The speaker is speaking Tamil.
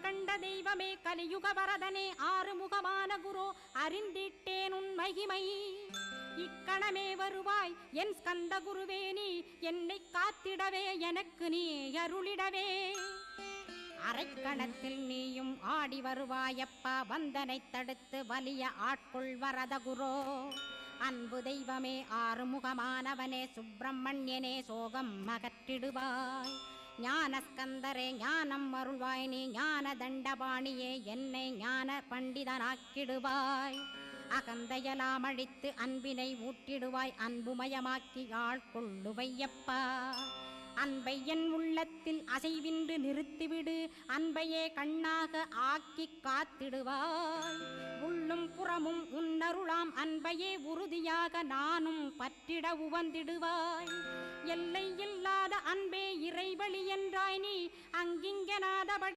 கண்ட தெய்வமே கலியுக வரதனே ஆறுமுகமான குரு அறிந்திட்டேன் உன் மகிமை இக்கணமே வருவாய் என் ஸ்கந்த குருவே நீ என்னை காத்திடவே எனக்கு நீ அருளிடவே அரைக்கணத்தில் நீயும் ஆடி வருவாயப்பா வந்தனை தடுத்து வலிய ஆட்கொள் வரத குரோ அன்பு தெய்வமே ஆறுமுகமானவனே சுப்பிரமணியனே சோகம் அகற்றிடுவாய் ஞானஸ்கந்தரே ஞானம் அருள்வாய் நீ ஞான தண்டபாணியே என்னை ஞான பண்டிதனாக்கிடுவாய் அகந்தையலாம் அழித்து அன்பினை ஊட்டிடுவாய் அன்புமயமாக்கி ஆள்கொள்ளுவையப்பா அன்பை என் உள்ளத்தில் அசைவின்றி நிறுத்திவிடு அன்பையே கண்ணாக ஆக்கி காத்திடுவாய் உள்ளும் புறமும் உன்னருளாம் அன்பையே உறுதியாக நானும் பற்றிட உவந்திடுவாய் எல்லை இல்லாத அன்பே இறைவழி என்றாய் நீ அங்கிங்கனாதபடி